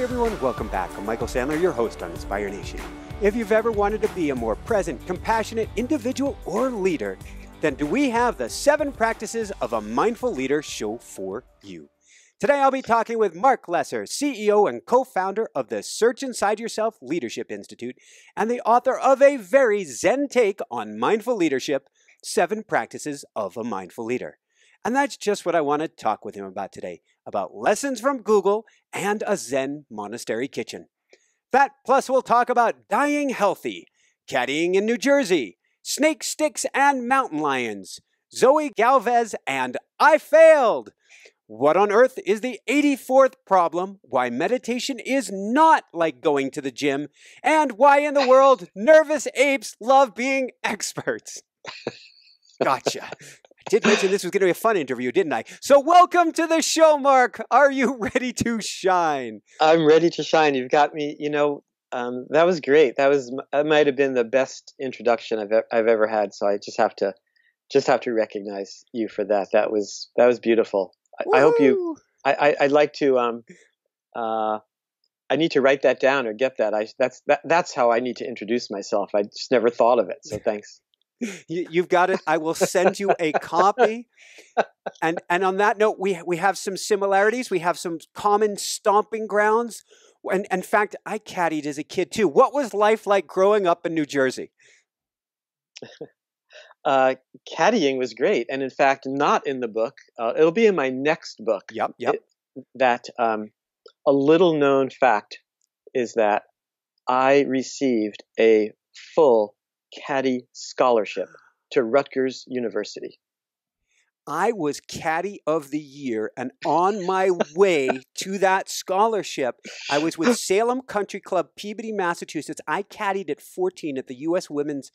everyone, welcome back. I'm Michael Sandler, your host on Inspire Nation. If you've ever wanted to be a more present, compassionate individual or leader, then do we have the 7 Practices of a Mindful Leader show for you. Today I'll be talking with Marc Lesser, CEO and co-founder of the Search Inside Yourself Leadership Institute and the author of a very zen take on mindful leadership, 7 Practices of a Mindful Leader. And that's just what I want to talk with him about today, about lessons from Google and a Zen monastery kitchen. That plus we'll talk about dying healthy, caddying in New Jersey, snake sticks and mountain lions, Zoe Galvez and I failed. What on earth is the 84th problem, why meditation is not like going to the gym, and why in the world nervous apes love being experts. Gotcha. I did mention this was going to be a fun interview, didn't I? So welcome to the show, Marc. Are you ready to shine? I'm ready to shine. You've got me. That was great. That might have been the best introduction I've ever had. So I just have to recognize you for that. That was beautiful. I hope you. I'd like to. I need to write that down or get that. That's how I need to introduce myself. I just never thought of it. So thanks. You've got it. I will send you a copy. And on that note, we have some similarities. We have some common stomping grounds. And in fact, I caddied as a kid too. What was life like growing up in New Jersey? Caddying was great. And in fact, not in the book. It'll be in my next book. Yep. A little known fact is that I received a full caddy scholarship to Rutgers University. I was caddy of the year, and on my way to that scholarship, I was with Salem Country Club, Peabody, Massachusetts. I caddied at 14 at the U.S. Women's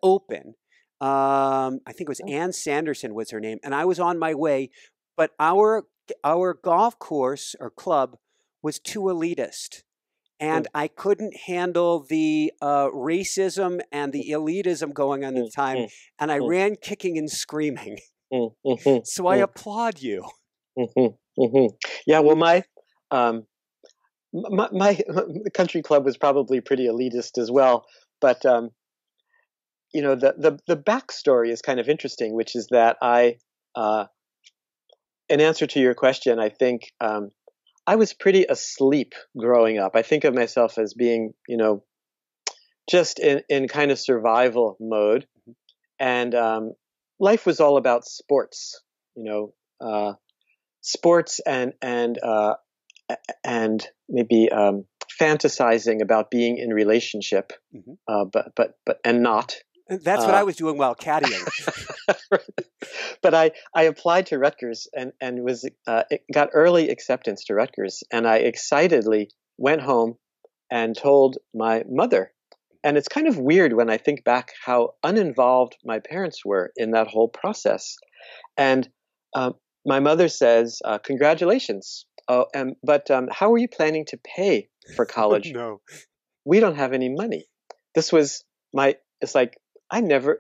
Open. I think it was Ann Sanderson was her name, and I was on my way, but our golf course or club was too elitist. And I couldn't handle the racism and the elitism going on at the time. And I ran kicking and screaming. So I applaud you. Yeah, well, my country club was probably pretty elitist as well. But, the backstory is kind of interesting, which is that in answer to your question, I think I was pretty asleep growing up. I think of myself as being, just in kind of survival mode. And life was all about sports, sports and maybe fantasizing about being in relationship, but not. That's what I was doing while caddying. But I applied to Rutgers and got early acceptance to Rutgers, and I excitedly went home and told my mother. And it's kind of weird when I think back how uninvolved my parents were in that whole process. And my mother says, "Congratulations. But how are you planning to pay for college?" No, we don't have any money. This was it's like I never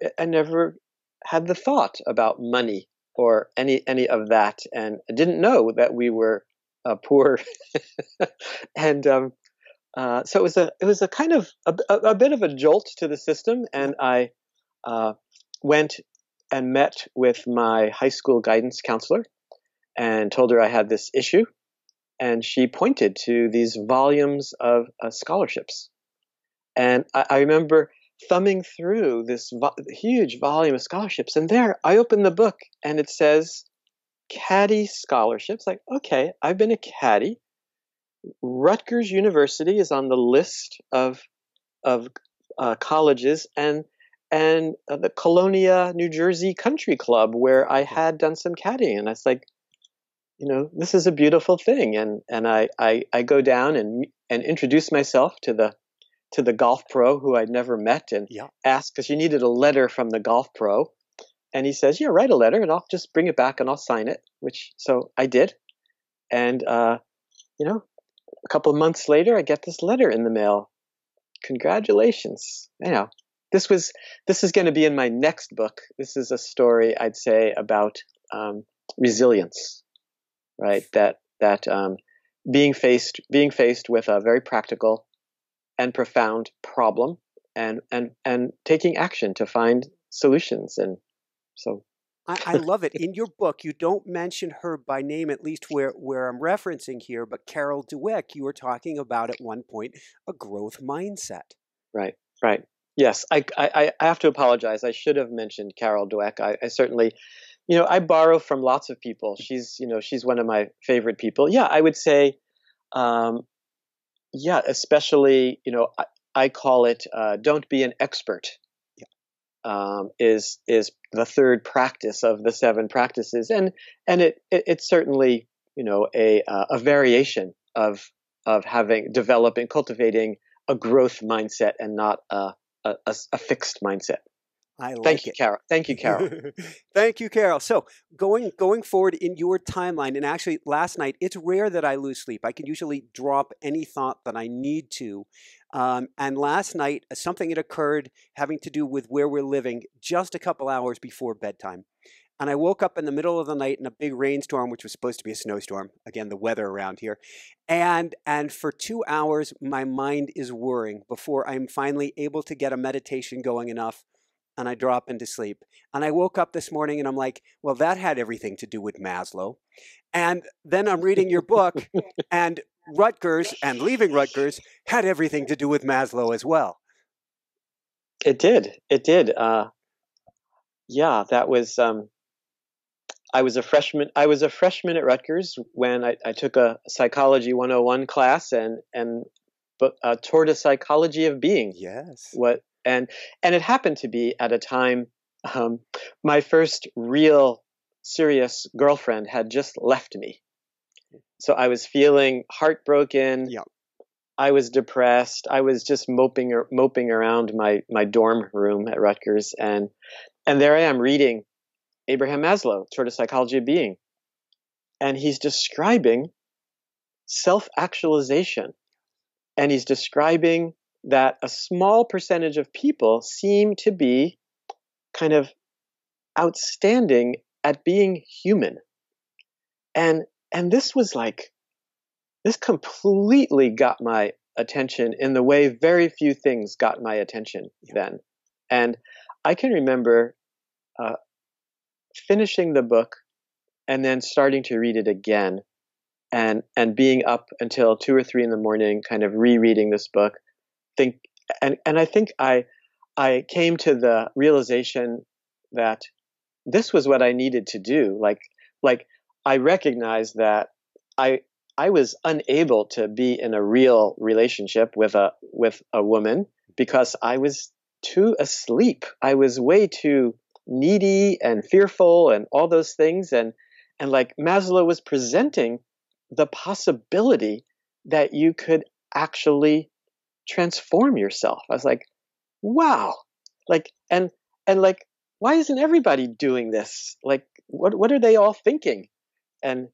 had the thought about money or any of that, and I didn't know that we were poor. And so it was a kind of a bit of a jolt to the system. And I went and met with my high school guidance counselor and told her I had this issue, and she pointed to these volumes of scholarships. And I remember thumbing through this huge volume of scholarships, and there I opened the book and it says caddy scholarships. Like, okay, I've been a caddy. Rutgers University is on the list of colleges, and the Colonia, New Jersey Country Club, where I had done some caddying. And I was like, this is a beautiful thing. And I go down and introduce myself to the golf pro who I'd never met, and ask, because you needed a letter from the golf pro. And he says, "Yeah, write a letter and I'll just bring it back and I'll sign it," so I did. And, a couple of months later, I get this letter in the mail. Congratulations. This is going to be in my next book. This is a story, I'd say, about resilience, right? That that being faced with a very practical and profound problem, and taking action to find solutions. And so I love it. In your book, you don't mention her by name, at least where I'm referencing here, but Carol Dweck, you were talking about at one point a growth mindset. right, right. Yes, I have to apologize. I should have mentioned Carol Dweck. I certainly, I borrow from lots of people. She's one of my favorite people. Yeah, I would say, yeah, especially, I call it, don't be an expert. Is the third practice of the 7 practices, and it's certainly, a variation of cultivating a growth mindset, and not a fixed mindset. I like Thank you, it. Carol. Thank you, Carol. Thank you, Carol. So going forward in your timeline, and actually last night, it's rare that I lose sleep. I can usually drop any thought that I need to. And last night, something had occurred having to do with where we're living just a couple hours before bedtime. And I woke up in the middle of the night in a big rainstorm, which was supposed to be a snowstorm. Again, the weather around here. And for 2 hours, my mind is whirring before I'm finally able to get a meditation going enough, and I drop into sleep. And I woke up this morning and I'm like, well, that had everything to do with Maslow. And then I'm reading your book, and Rutgers and leaving Rutgers had everything to do with Maslow as well. It did. It did. Yeah, that was. I was a freshman. I was a freshman at Rutgers when I took a Psychology 101 class, and toward a psychology of being. Yes. And it happened to be at a time, my first real serious girlfriend had just left me. So I was feeling heartbroken. Yeah. I was depressed. I was just moping around my dorm room at Rutgers, and there I am reading Abraham Maslow, Toward a Psychology of Being, and he's describing self-actualization, and he's describing that a small percentage of people seem to be kind of outstanding at being human. And this was like, this completely got my attention in the way very few things got my attention then. And I can remember finishing the book and then starting to read it again, and being up until 2 or 3 in the morning, kind of rereading this book. And I think I came to the realization that this was what I needed to do. Like I recognized that I was unable to be in a real relationship with a woman because I was too asleep. I was way too needy and fearful and all those things. And like Maslow was presenting the possibility that you could actually transform yourself. I was like, wow. Like, and like, why isn't everybody doing this? Like, what are they all thinking? And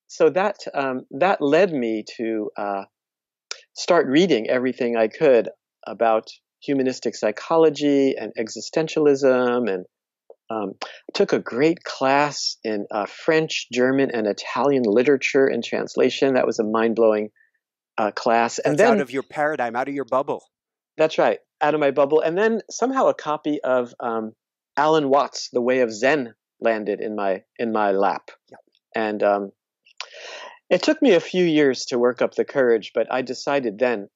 so that led me to start reading everything I could about humanistic psychology and existentialism, and took a great class in French, German, and Italian literature and translation. That was a mind-blowing class. That's and then out of your paradigm, out of your bubble. That's right, out of my bubble. And then somehow a copy of Alan Watts' The Way of Zen landed in my lap. Yeah. And it took me a few years to work up the courage, but I decided then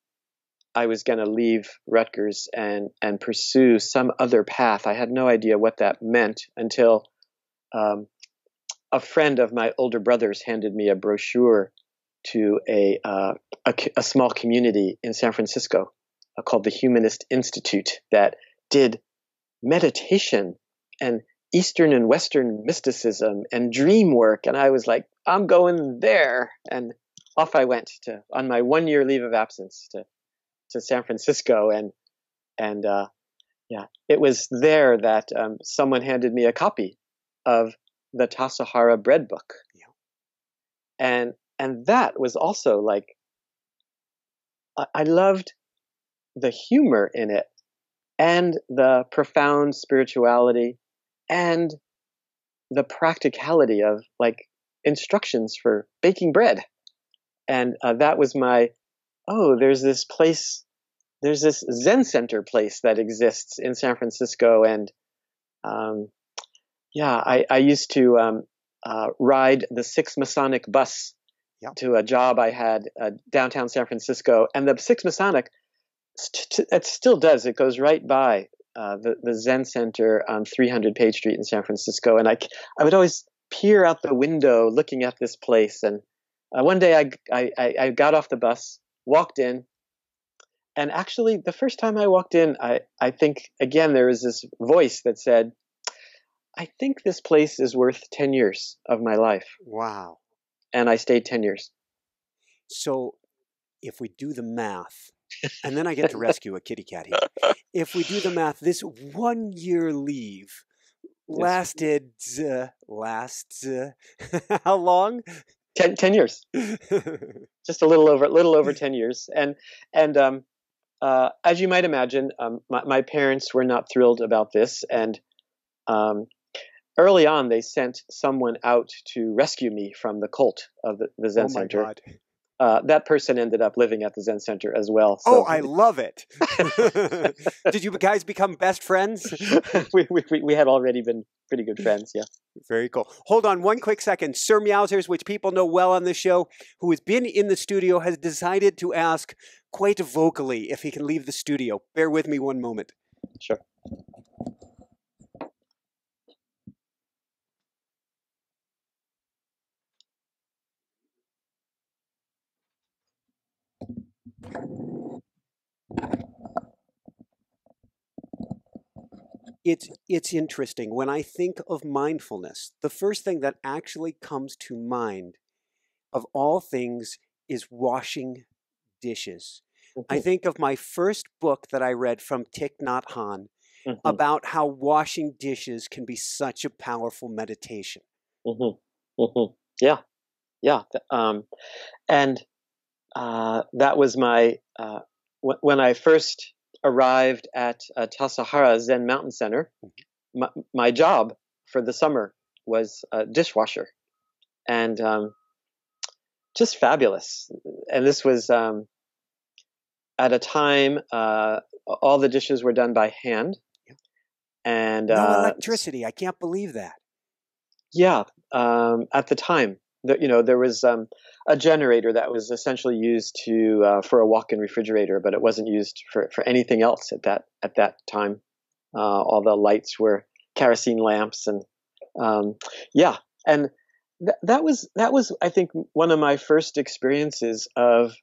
I was going to leave Rutgers and pursue some other path. I had no idea what that meant until a friend of my older brother's handed me a brochure to a small community in San Francisco called the Humanist Institute that did meditation and Eastern and Western mysticism and dream work. And I was like, I'm going there. And off I went on my 1-year leave of absence to San Francisco. And it was there that someone handed me a copy of the Tassajara bread book. Yeah. And that was also like, I loved the humor in it and the profound spirituality and the practicality of like instructions for baking bread. And that was my, there's this place, there's this Zen center place that exists in San Francisco. And I used to ride the 6 Masonic bus to a job I had downtown San Francisco. And the 6 Masonic, it still does. It goes right by the Zen Center on 300 Page Street in San Francisco. And I would always peer out the window looking at this place. And one day I got off the bus, walked in, and actually the first time I walked in, I think, again, there was this voice that said, I think this place is worth 10 years of my life. Wow. And I stayed 10 years. So if we do the math, and then I get to rescue a kitty cat here. If we do the math, this 1 year leave lasted, how long? 10 years. Just a little over 10 years. And as you might imagine, my parents were not thrilled about this. And early on, they sent someone out to rescue me from the cult of the Zen Center. God. That person ended up living at the Zen Center as well. So. Oh, I love it. Did you guys become best friends? we had already been pretty good friends, yeah. Very cool. Hold on one quick second. Sir Meowsers, which people know well on the show, who has been in the studio, has decided to ask quite vocally if he can leave the studio. Bear with me one moment. Sure. It's interesting. When I think of mindfulness, the first thing that actually comes to mind of all things is washing dishes. I think of my first book that I read from Thich Nhat Hanh about how washing dishes can be such a powerful meditation. Yeah. And that was my, when I first arrived at Tassajara Zen Mountain Center, my job for the summer was a dishwasher, and just fabulous. And this was at a time all the dishes were done by hand, and no electricity. I can't believe that. Yeah, at the time, there was a generator that was essentially used for a walk-in refrigerator, but it wasn't used for anything else at that time. All the lights were kerosene lamps, and and that was I think one of my first experiences of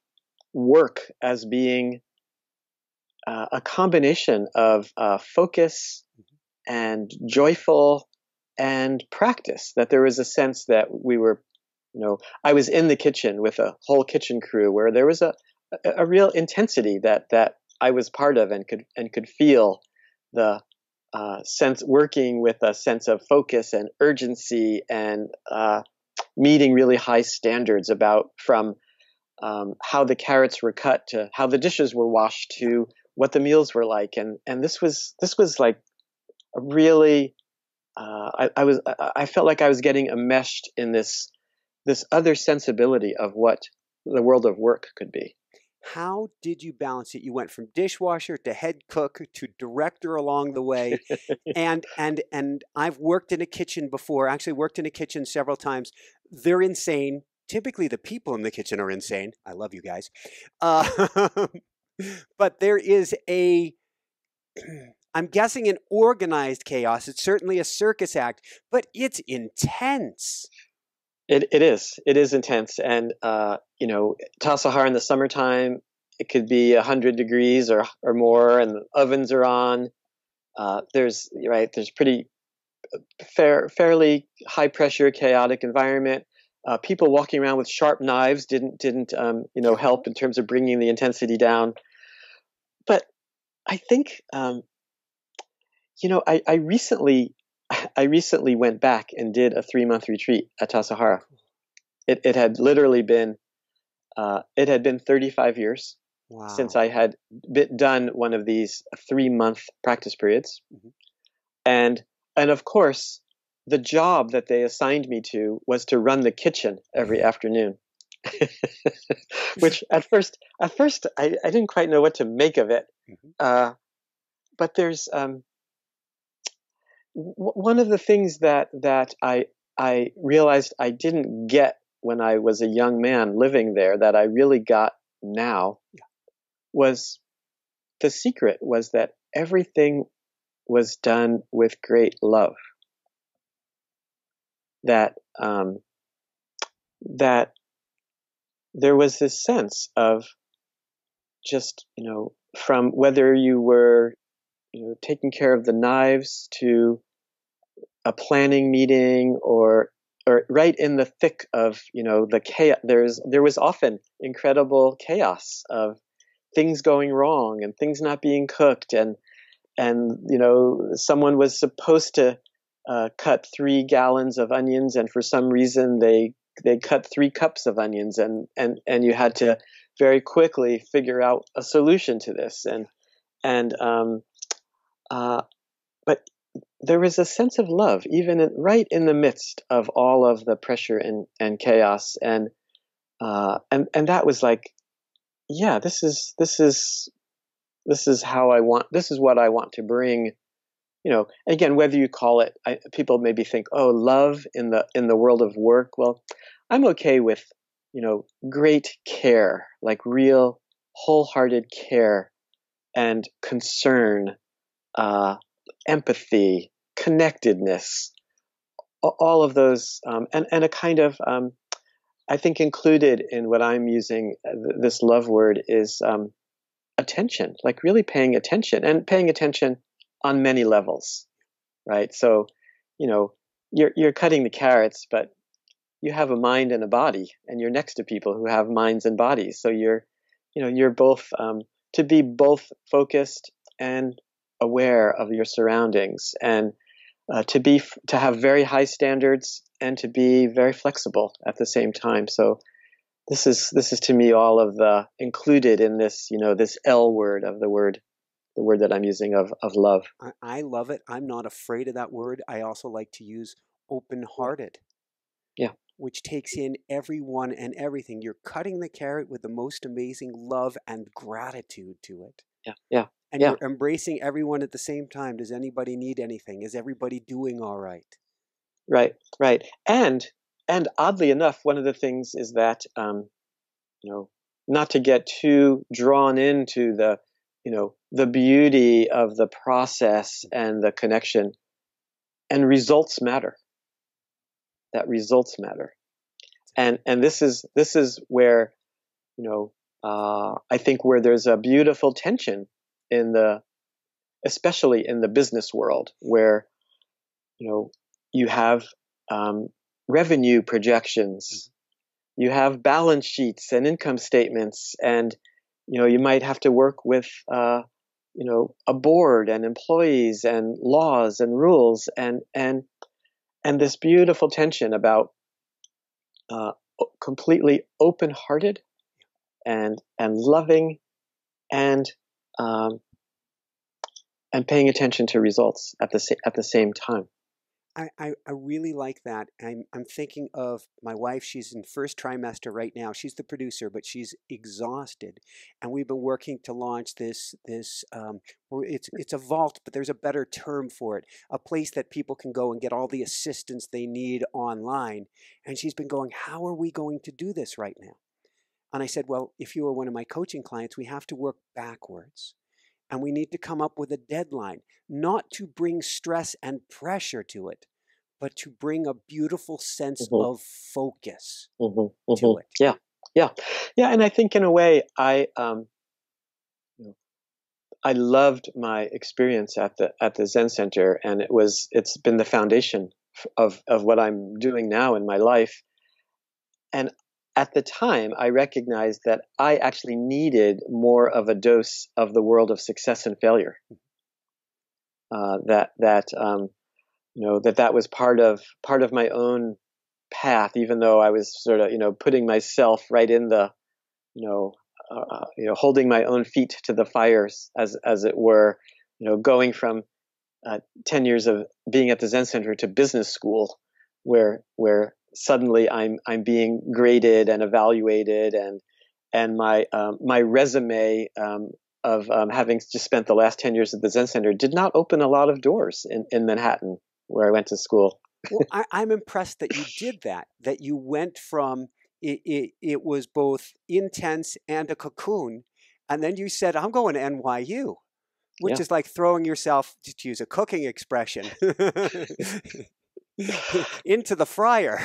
work as being a combination of focus and joyful and practice. That there was a sense that we were, I was in the kitchen with a whole kitchen crew where there was a real intensity that I was part of and could feel the sense, working with a sense of focus and urgency and meeting really high standards from how the carrots were cut to how the dishes were washed to what the meals were like. And this was like a really, I felt like I was getting enmeshed in this other sensibility of what the world of work could be. How did you balance it? You went from dishwasher to head cook to director along the way. and I've worked in a kitchen before, actually worked in a kitchen several times. They're insane. Typically the people in the kitchen are insane. I love you guys. But there is I'm guessing an organized chaos. It's certainly a circus act, but it's intense. It is intense. And, Tassajara in the summertime, it could be 100 degrees or more, and the ovens are on. There's pretty fairly high pressure, chaotic environment. People walking around with sharp knives didn't help in terms of bringing the intensity down. But I think, I recently went back and did a 3-month retreat at Tassajara. It had literally been 35 years since I had done one of these 3-month practice periods. And of course, the job that they assigned me to was to run the kitchen every afternoon. which at first I didn't quite know what to make of it. But there's one of the things that I realized I didn't get when I was a young man living there that I really got now was the secret was that everything was done with great love. That that there was this sense of just, from whether you were, taking care of the knives to a planning meeting or right in the thick of, the chaos. There was often incredible chaos of things going wrong and things not being cooked, and someone was supposed to cut 3 gallons of onions, and for some reason they cut 3 cups of onions, and you had to very quickly figure out a solution to this, but there was a sense of love even right in the midst of all of the pressure and chaos, and that was like, yeah, this is how I want. This is what I want to bring. Again, whether you call it, people maybe think, oh, love in the world of work. Well, I'm okay with, great care, like real wholehearted care and concern, empathy, connectedness, all of those, and a kind of, I think included in what I'm using this love word is attention, like really paying attention, and paying attention on many levels, right? So, you're cutting the carrots, but you have a mind and a body, and you're next to people who have minds and bodies. So you're both, to be both focused and aware of your surroundings, and to have very high standards and to be very flexible at the same time. So this is to me all of the included in this, this L word of the word that I'm using of love. I love it. I'm not afraid of that word. I also like to use open-hearted. Yeah. Which takes in everyone and everything. You're cutting the carrot with the most amazing love and gratitude to it. Yeah. And you're embracing everyone at the same time. Does anybody need anything? Is everybody doing all right? Right. And oddly enough, one of the things is that, not to get too drawn into the beauty of the process and the connection, and results matter. That results matter. And this is where, I think where there's a beautiful tension especially in the business world, where, you have revenue projections, you have balance sheets and income statements, and, you might have to work with, a board and employees and laws and rules, and this beautiful tension about completely open-hearted and loving and paying attention to results at the same time. I really like that. I'm thinking of my wife. She's in first trimester right now. She's the producer, but she's exhausted, and we've been working to launch this. It's a vault, but there's a better term for it. A place that people can go and get all the assistance they need online. And she's been going, how are we going to do this right now? And I said, well, if you are one of my coaching clients, we have to work backwards. And we need to come up with a deadline, not to bring stress and pressure to it, but to bring a beautiful sense of focus to it. Yeah. And I think in a way, I loved my experience at the Zen Center, and it's been the foundation of what I'm doing now in my life. And at the time, I recognized that I actually needed more of a dose of the world of success and failure. That was part of my own path, even though I was sort of, putting myself right in the, holding my own feet to the fires, as it were, going from 10 years of being at the Zen Center to business school, where suddenly I'm being graded and evaluated, and my resume of having just spent the last 10 years at the Zen Center did not open a lot of doors in Manhattan, where I went to school. Well, I'm impressed that you did that, that you went from it was both intense and a cocoon, and then you said, I'm going to NYU, which Yeah. is like throwing yourself, to use a cooking expression, into the fryer.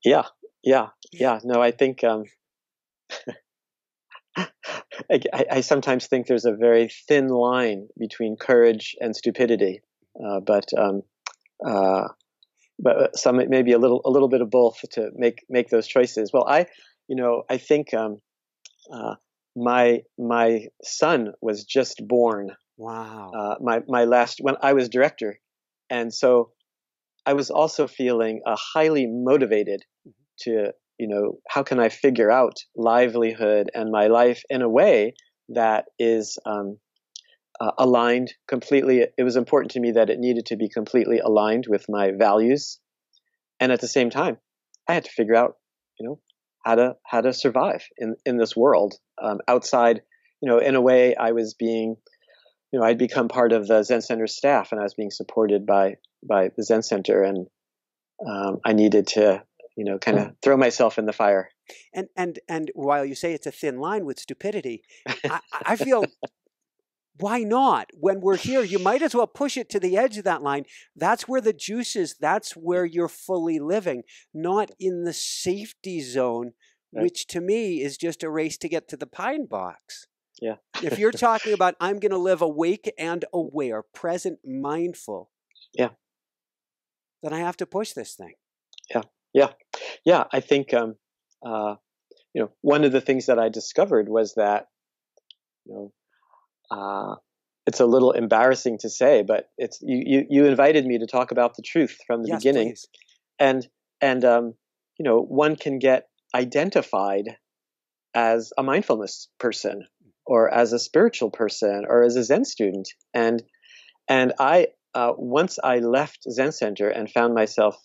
Yeah, yeah. No, I think I sometimes think there's a very thin line between courage and stupidity, but some maybe a little bit of both to make those choices. Well, I think my son was just born. Wow. My last when I was director, and so I was also feeling highly motivated to, how can I figure out livelihood and my life in a way that is aligned completely. It was important to me that it needed to be completely aligned with my values, and at the same time, I had to figure out, how to survive in this world outside. In a way, I was being, I'd become part of the Zen Center staff, and I was being supported by the Zen Center, and I needed to, kind of throw myself in the fire. And while you say it's a thin line with stupidity, I feel, why not? When we're here, you might as well push it to the edge of that line. That's where the juice is. That's where you're fully living, not in the safety zone, Right. which to me is just a race to get to the pine box. Yeah. If you're talking about, I'm going to live awake and aware, present, mindful, Yeah. then I have to push this thing. Yeah. I think, one of the things that I discovered was that, it's a little embarrassing to say, but it's you invited me to talk about the truth from the Yes, beginning, please. and one can get identified as a mindfulness person, or as a spiritual person, or as a Zen student, and I once I left Zen Center and found myself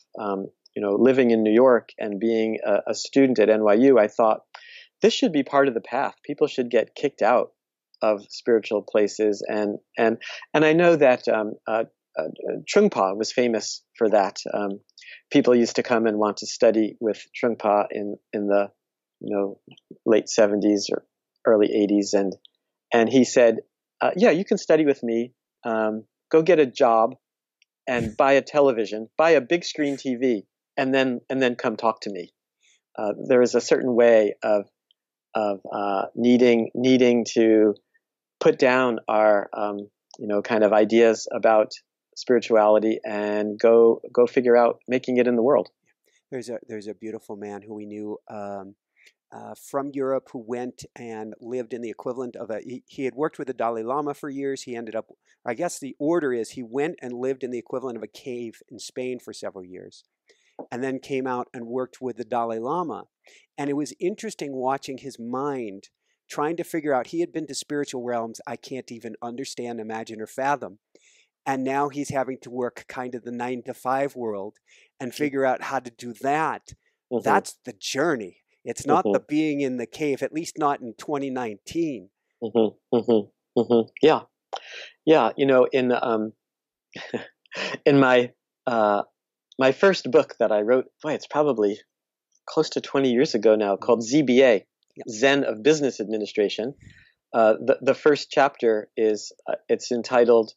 living in New York and being a student at NYU, I thought this should be part of the path. People should get kicked out of spiritual places, and I know that Trungpa was famous for that. People used to come and want to study with Trungpa in the late 70s or early 80s, and he said, yeah, you can study with me. Go get a job and buy a television, buy a big screen TV, and then come talk to me. There is a certain way of needing to put down our kind of ideas about spirituality and go figure out making it in the world. There's a beautiful man who we knew from Europe who went and lived in the equivalent of he had worked with the Dalai Lama for years. He ended up, I guess the order is, he went and lived in the equivalent of a cave in Spain for several years, and then came out and worked with the Dalai Lama. And it was interesting watching his mind trying to figure out, he had been to spiritual realms I can't even understand, imagine, or fathom. And now he's having to work kind of the 9-to-5 world and figure out how to do that. Mm-hmm. That's the journey. It's not Mm-hmm. the being in the cave, at least not in 2019. Mm-hmm. Mm-hmm. Mm-hmm. Yeah. In my my first book that I wrote, it's probably close to 20 years ago now, called ZBA, Zen of Business Administration. The first chapter is it's entitled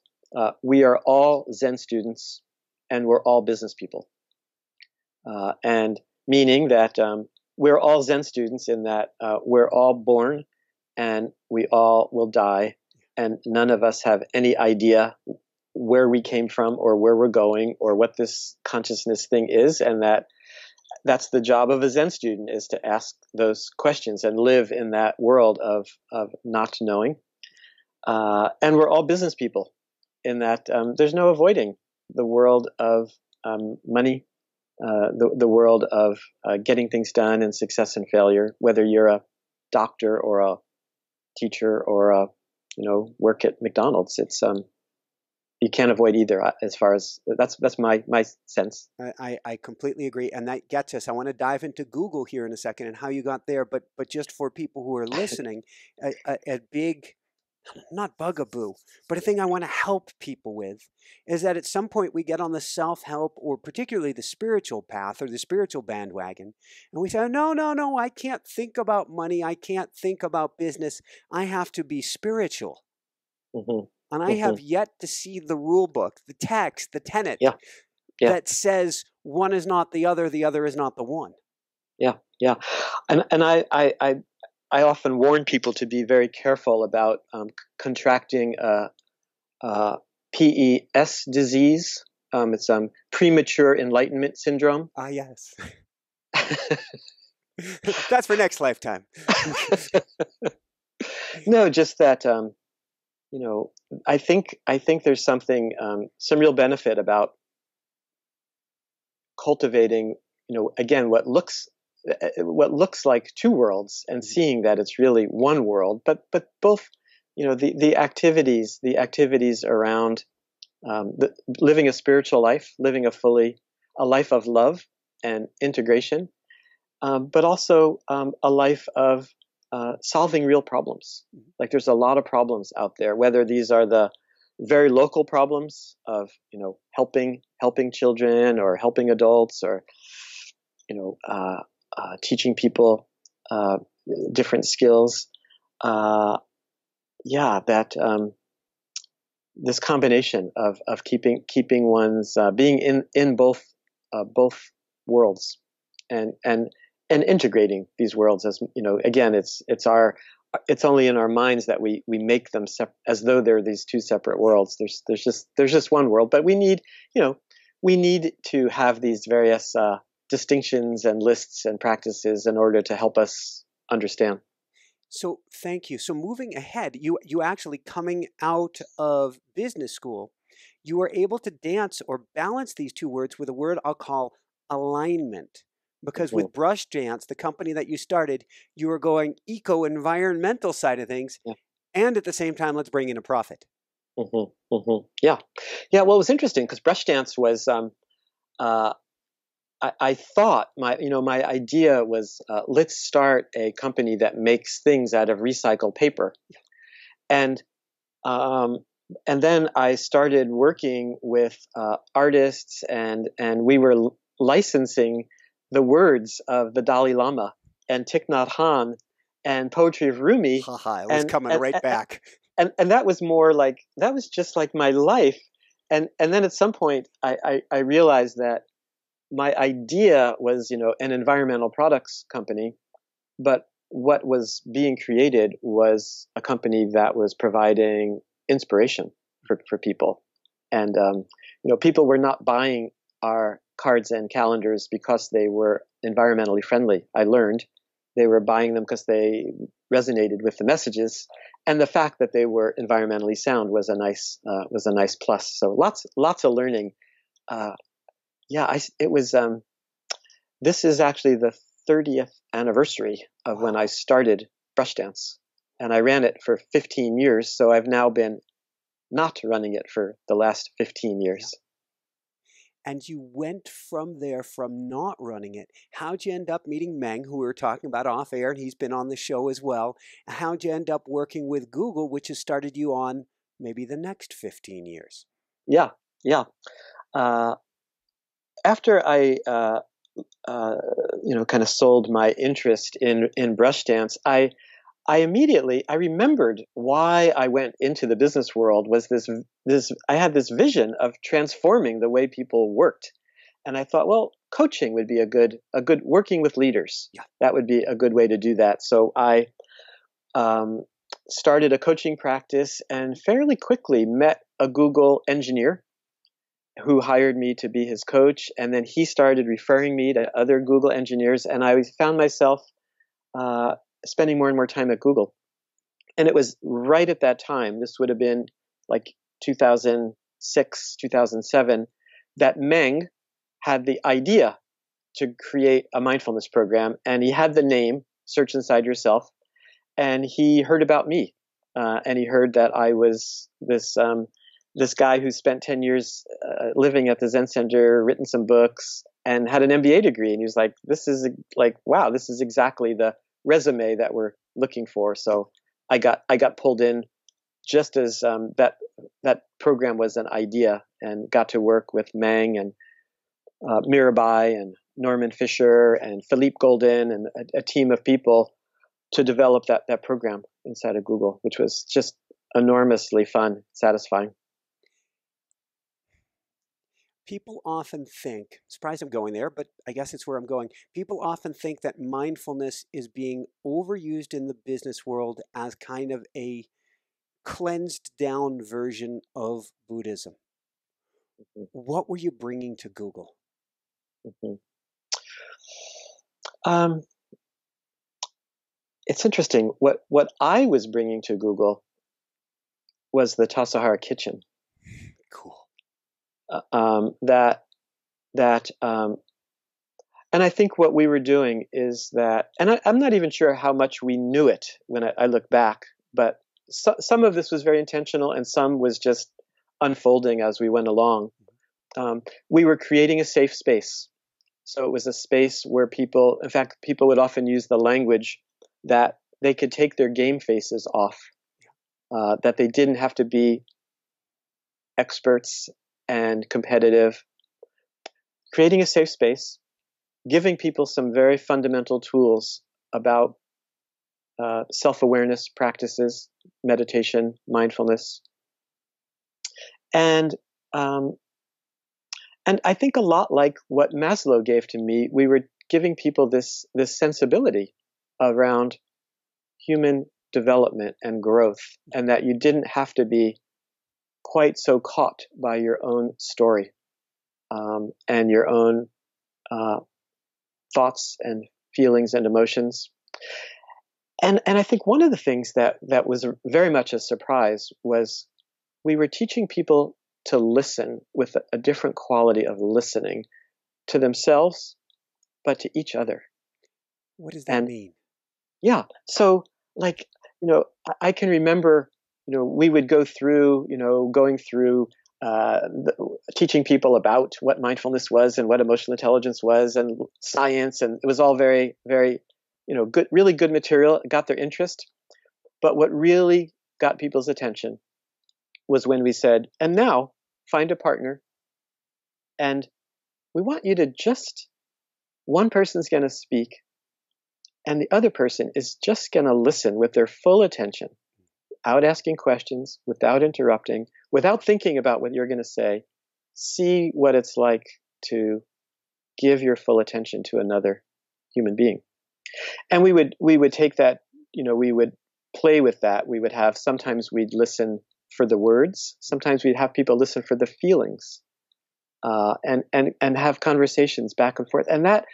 "We are all Zen students, and we're all business people," and meaning that we're all Zen students in that we're all born and we all will die, and none of us have any idea where we came from or where we're going or what this consciousness thing is, and that's the job of a Zen student, is to ask those questions and live in that world of not knowing. And we're all business people in that there's no avoiding the world of money, the world of getting things done and success and failure, whether you're a doctor or a teacher or work at McDonald's. It's you can't avoid either. As far as that's my sense. I completely agree, and that gets us. I want to dive into Google here in a second and how you got there, but just for people who are listening, a big, not bugaboo, but a thing I want to help people with is that at some point we get on the self-help or particularly the spiritual path or the spiritual bandwagon, and we say, no, no, no, I can't think about money, I can't think about business, I have to be spiritual. Mm-hmm. And I have yet to see the rule book, the text, the tenet that says one is not the other is not the one. Yeah, yeah. And I often warn people to be very careful about contracting PES disease. It's premature enlightenment syndrome. Ah, yes. That's for next lifetime. No, just that. I think there's something, some real benefit about cultivating, again, what looks like two worlds and seeing that it's really one world, but both, the activities around living a spiritual life, living a life of love and integration, but also a life of solving real problems. Like there's a lot of problems out there, whether these are the very local problems of, helping children or helping adults or, teaching people different skills. This combination of keeping one's being in both worlds and integrating these worlds, as again, it's only in our minds that we make them as though they're these two separate worlds. There's just one world, but we need to have these various distinctions and lists and practices in order to help us understand. So thank you. So moving ahead, you actually coming out of business school, you were able to dance or balance these two words with a word I'll call alignment. Because with Brush Dance, the company that you started, you were going eco-environmental side of things, and at the same time, let's bring in a profit. Yeah. Well, it was interesting because Brush Dance was. I thought my idea was let's start a company that makes things out of recycled paper, and then I started working with artists and we were licensing the words of the Dalai Lama and Thich Nhat Hanh and poetry of Rumi. It was coming right back. And that was more like, that was just like my life. And then at some point I realized that my idea was, an environmental products company, but what was being created was a company that was providing inspiration for people. And, people were not buying our cards and calendars because they were environmentally friendly. I learned they were buying them because they resonated with the messages, and the fact that they were environmentally sound was a nice plus. So lots of learning. It was. This is actually the 30th anniversary of when I started Brush Dance, and I ran it for 15 years. So I've now been not running it for the last 15 years. And you went from there, from not running it. How'd you end up meeting Meng, who we were talking about off air, and he's been on the show as well? How'd you end up working with Google, which has started you on maybe the next 15 years? Yeah. After I, kind of sold my interest in Brush Dance, I remembered why I went into the business world was I had this vision of transforming the way people worked. And I thought, well, coaching would be a good working with leaders. Yeah. That would be a good way to do that. So I started a coaching practice and fairly quickly met a Google engineer who hired me to be his coach. And then he started referring me to other Google engineers. And I found myself spending more and more time at Google. And it was right at that time, this would have been like 2006, 2007, that Meng had the idea to create a mindfulness program. And he had the name, Search Inside Yourself. And he heard about me. And he heard that I was this this guy who spent 10 years living at the Zen Center, written some books, and had an MBA degree. And he was like, this is like, wow, this is exactly the resume that we're looking for. So I got pulled in just as that program was an idea, and got to work with Mang and Mirabai and Norman Fisher and Philippe Golden and a team of people to develop that program inside of Google, which was just enormously fun, satisfying. People often think, surprised I'm going there, but I guess it's where I'm going. People often think that mindfulness is being overused in the business world as kind of a cleansed down version of Buddhism. Mm-hmm. What were you bringing to Google? Mm-hmm. It's interesting. What I was bringing to Google was the Tassajara kitchen. Cool. And I think what we were doing is that, and I'm not even sure how much we knew it when I look back, but some of this was very intentional and some was just unfolding as we went along. We were creating a safe space. So it was a space where people would often use the language that they could take their game faces off, that they didn't have to be experts and competitive. Creating a safe space, giving people some very fundamental tools about self-awareness practices, meditation, mindfulness, and I think a lot like what Maslow gave to me, we were giving people this sensibility around human development and growth, and that you didn't have to be quite so caught by your own story and your own thoughts and feelings and emotions. And I think one of the things that was very much a surprise was we were teaching people to listen with a different quality of listening to themselves, but to each other. What does that mean? Yeah. So like, I can remember, we would go through, going through teaching people about what mindfulness was and what emotional intelligence was and science. And it was all very, very, good, really good material. It got their interest. But what really got people's attention was when we said, and now find a partner. And we want you to one person's going to speak and the other person is just going to listen with their full attention, without asking questions, without interrupting, without thinking about what you're going to say. See what it's like to give your full attention to another human being. And we would take that, we would play with that. We would have, sometimes we'd listen for the words. Sometimes we'd have people listen for the feelings, and have conversations back and forth. And that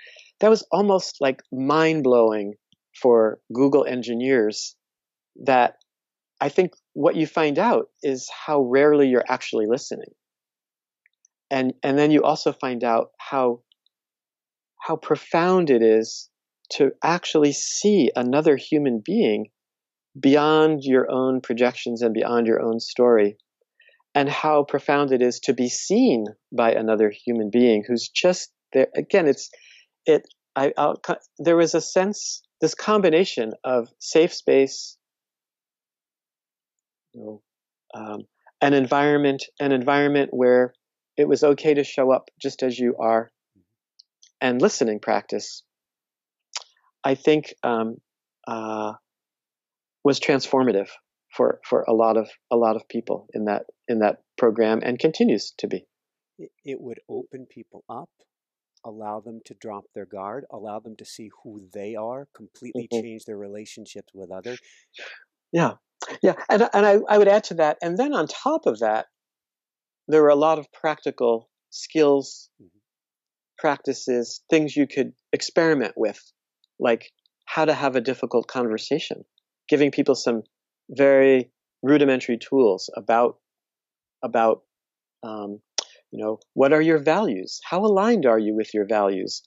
was almost like mind-blowing for Google engineers, that I think what you find out is how rarely you're actually listening. And then you also find out how profound it is to actually see another human being beyond your own projections and beyond your own story, and how profound it is to be seen by another human being who's just there. Again, there was a sense, this combination of safe space, an environment where it was okay to show up just as you are, and listening practice, I think was transformative for a lot of people in that program, and continues to be. It would open people up, allow them to drop their guard, allow them to see who they are, completely change their relationships with others. Yeah. And I would add to that. And then on top of that, there were a lot of practical skills, practices, things you could experiment with, like how to have a difficult conversation, giving people some very rudimentary tools about what are your values? How aligned are you with your values?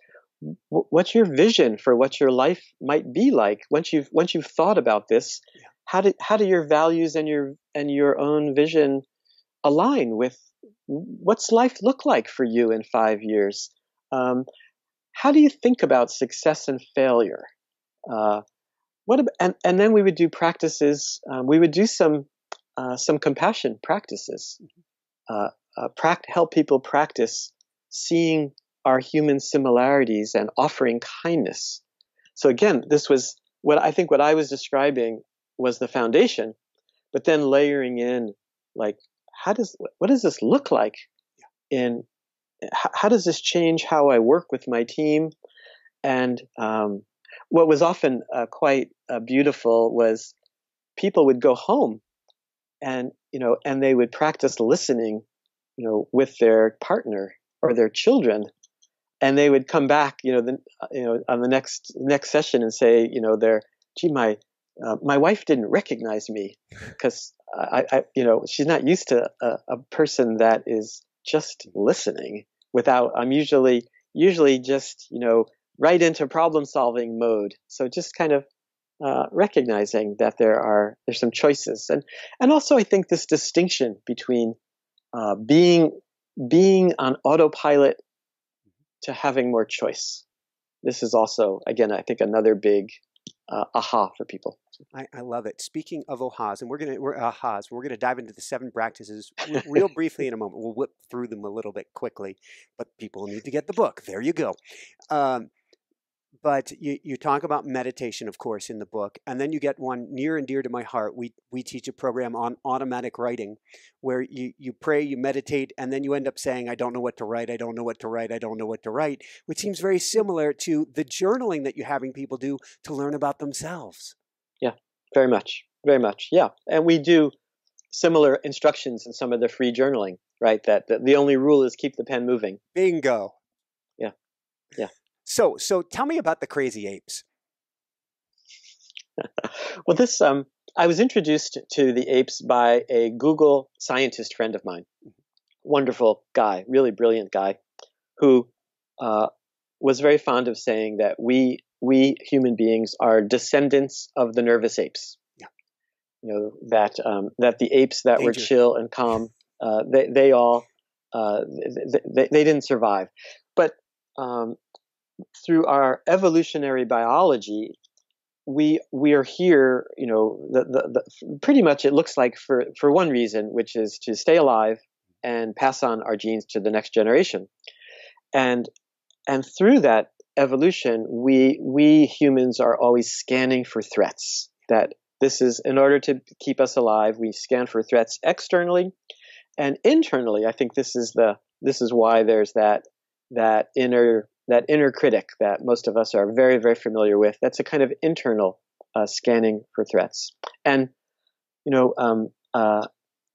What's your vision for what your life might be like once you've thought about this? How do your values and your own vision align with what's life look like for you in 5 years? How do you think about success and failure? And then we would do practices. We would do some compassion practices. Help people practice seeing our human similarities and offering kindness. So again, this was what I was describing was the foundation, but then layering in, like, what does this look like in, how does this change how I work with my team? And what was often quite beautiful was people would go home and they would practice listening, with their partner or their children, and they would come back, on the next session and say, my wife didn't recognize me because she's not used to a person that is just listening without. I'm usually just right into problem solving mode. So just kind of recognizing that there's some choices, and also I think this distinction between being on autopilot to having more choice. This is also, again, I think another big aha for people. I love it. Speaking of ahas, and we're gonna dive into the 7 practices real briefly in a moment. We'll whip through them a little bit quickly, but people need to get the book. There you go. But you talk about meditation, of course, in the book, and then you get one near and dear to my heart. We teach a program on automatic writing, where you pray, you meditate, and then you end up saying, "I don't know what to write. I don't know what to write. I don't know what to write," which seems very similar to the journaling that you're having people do to learn about themselves. Yeah, very much, very much. Yeah, and we do similar instructions in some of the free journaling, right? That the only rule is keep the pen moving. Bingo. Yeah, yeah. So tell me about the crazy apes. Well, this I was introduced to the apes by a Google scientist friend of mine, wonderful guy, really brilliant guy, who was very fond of saying that we human beings are descendants of the nervous apes. Yeah. That the apes that were chill and calm, they all they didn't survive, but through our evolutionary biology, we are here, pretty much it looks like for one reason, which is to stay alive and pass on our genes to the next generation. And through that evolution, we humans are always scanning for threats. That this is, in order to keep us alive, we scan for threats externally and internally. I think this is why there's that inner critic that most of us are very, very familiar with. That's a kind of internal scanning for threats. And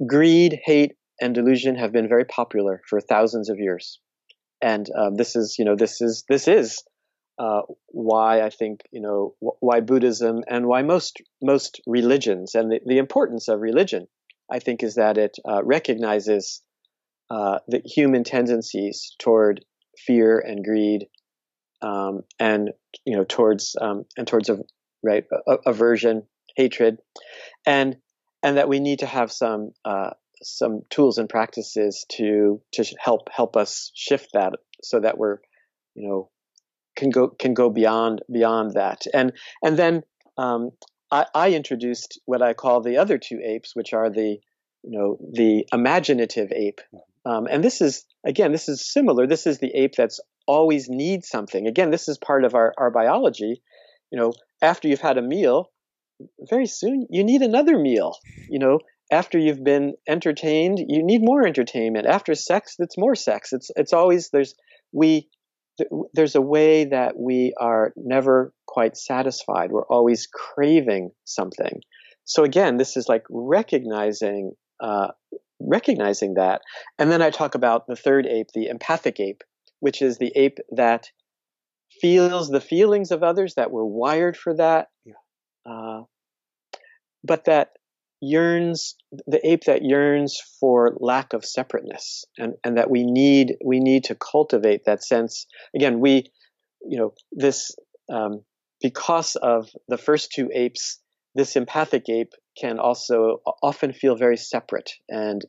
greed, hate, and delusion have been very popular for thousands of years. And this is why I think why Buddhism and why most religions, and the importance of religion, I think, is that it recognizes the human tendencies toward fear and greed, and towards aversion, hatred, and that we need to have some tools and practices to help us shift that, so that we're can go beyond that. And then I introduced what I call the other 2 apes, which are the imaginative ape. And this is similar. This is the ape that's always needs something. Again, this is part of our biology. After you've had a meal, very soon you need another meal. After you've been entertained, you need more entertainment. After sex, it's more sex. It's always there's a way that we are never quite satisfied. We're always craving something. So again, this is like recognizing that. And then I talk about the 3rd ape, the empathic ape, which is the ape that feels the feelings of others, that we're wired for that. Yeah. But that yearns, the ape that yearns for lack of separateness, and that we need to cultivate that sense. Again, because of the first 2 apes, this empathic ape can also often feel very separate and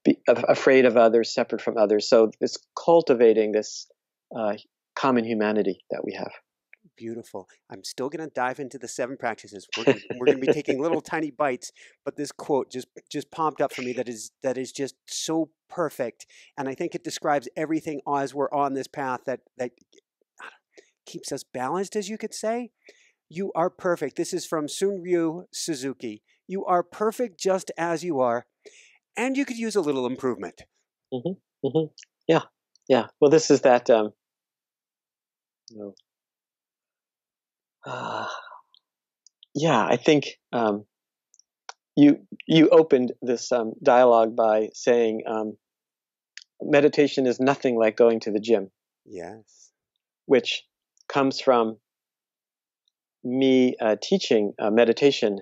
be afraid of others, separate from others. So it's cultivating this common humanity that we have. Beautiful. I'm still going to dive into the 7 practices. We're going to be taking little tiny bites, but this quote just popped up for me that is just so perfect, and I think it describes everything as we're on this path that keeps us balanced, as you could say. You are perfect. This is from Sunryu Suzuki. You are perfect just as you are, and you could use a little improvement. Mm-hmm, mm-hmm. Yeah, yeah. Well, this is that. Yeah, I think you opened this dialogue by saying meditation is nothing like going to the gym. Yes, which comes from me teaching meditation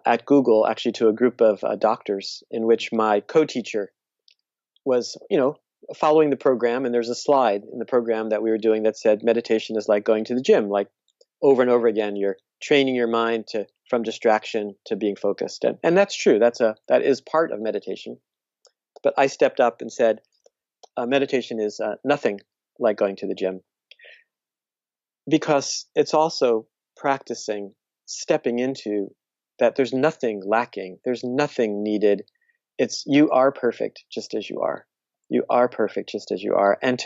at Google, actually to a group of doctors, in which my co-teacher was, following the program, and there's a slide in the program that we were doing that said meditation is like going to the gym, like over and over again, you're training your mind from distraction to being focused, and that's true. That is part of meditation. But I stepped up and said, meditation is nothing like going to the gym, because it's also practicing stepping into that there's nothing lacking, there's nothing needed. It's you are perfect just as you are. You are perfect just as you are. And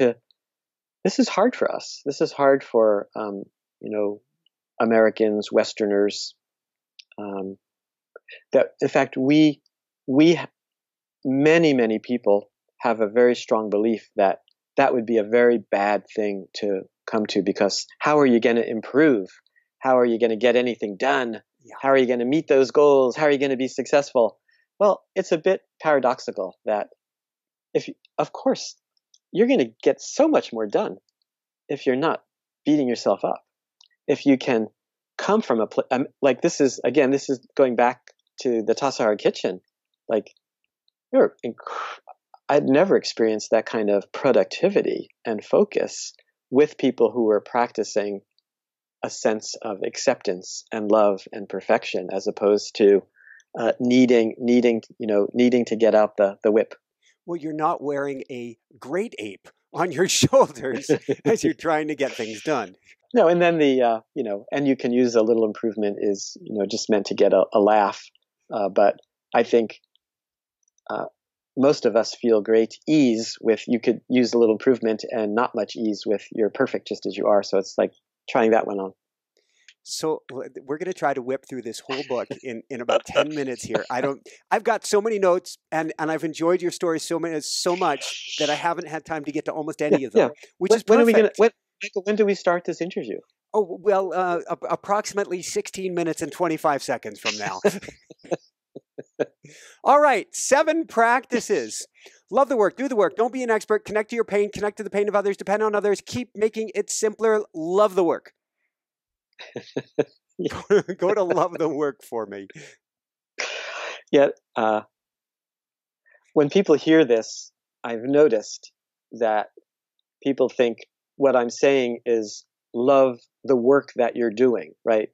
this is hard for us. This is hard for Americans, Westerners. That in fact we many people have a very strong belief that would be a very bad thing to come to, because how are you going to improve? How are you going to get anything done? Yeah. How are you going to meet those goals? How are you going to be successful? Well, it's a bit paradoxical that of course, you're going to get so much more done if you're not beating yourself up. If you can come from like this is going back to the Tassajara kitchen. Like I'd never experienced that kind of productivity and focus with people who were practicing a sense of acceptance and love and perfection, as opposed to needing to get out the whip. Well, you're not wearing a great ape on your shoulders as you're trying to get things done. No, and then and you can use a little improvement is, just meant to get a laugh. But I think most of us feel great ease with, you could use a little improvement and not much ease with you're perfect just as you are. So it's like trying that one on. So we're going to try to whip through this whole book in about 10 minutes here. I've got so many notes, and I've enjoyed your story so much that I haven't had time to get to almost any of them, which is perfect. Michael, when do we start this interview? Oh, well, approximately 16 minutes and 25 seconds from now. All right, 7 practices. Love the work, do the work, don't be an expert, connect to your pain, connect to the pain of others, depend on others, keep making it simpler, love the work. Go to love the work for me. Yeah, when people hear this, I've noticed that people think what I'm saying is love the work that you're doing, right?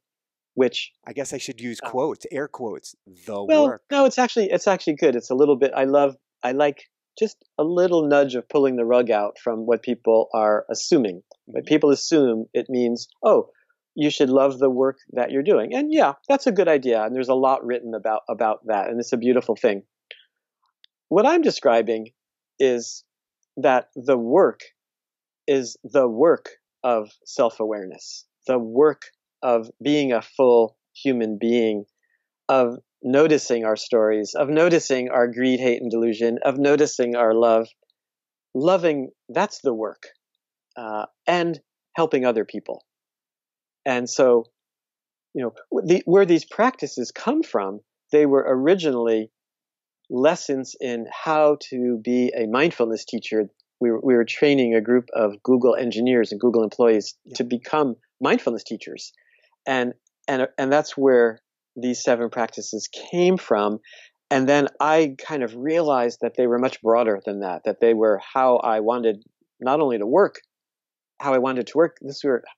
Which I guess I should use quotes, air quotes, the well, work. No, it's actually good. It's a little bit, I like just a little nudge of pulling the rug out from what people are assuming. When people assume, it means, oh, you should love the work that you're doing. And yeah, that's a good idea. And there's a lot written about that. And it's a beautiful thing. What I'm describing is that the work is the work of self-awareness, the work of being a full human being, of noticing our stories, of noticing our greed, hate, and delusion, of noticing our love. Loving, that's the work, and helping other people. And so, where these practices come from, they were originally lessons in how to be a mindfulness teacher. We were training a group of Google engineers and Google employees to become mindfulness teachers. And that's where these 7 practices came from. And then I kind of realized that they were much broader than that they were how I wanted not only to work, how I wanted to work.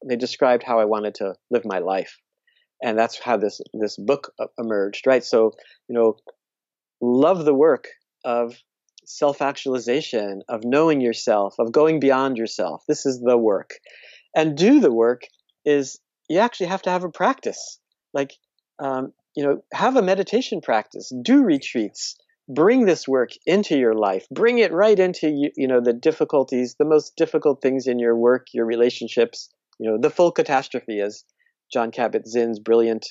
They described how I wanted to live my life. And that's how this book emerged, right? So, love the work of self-actualization, of knowing yourself, of going beyond yourself. This is the work. And do the work is you actually have to have a practice. Like, have a meditation practice, do retreats, bring this work into your life, bring it right into, the difficulties, the most difficult things in your work, your relationships, the full catastrophe, as John Kabat-Zinn's brilliant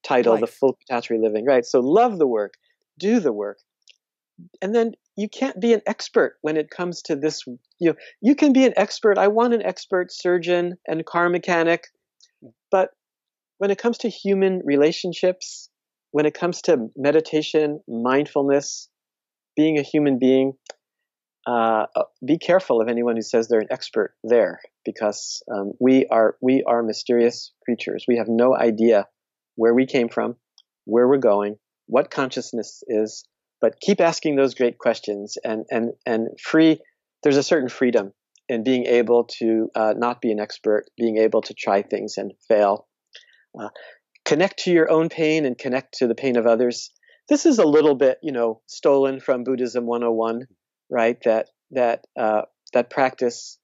title, Life. The Full Catastrophe Living, right? So love the work, do the work. And then you can't be an expert when it comes to this. You can be an expert. I want an expert surgeon and car mechanic. But when it comes to human relationships, when it comes to meditation, mindfulness, being a human being, be careful of anyone who says they're an expert there, because we are mysterious creatures. We have no idea where we came from, where we're going, what consciousness is. But keep asking those great questions, and free. There's a certain freedom in being able to not be an expert, being able to try things and fail. Connect to your own pain and connect to the pain of others. This is a little bit, stolen from Buddhism 101, right? That practice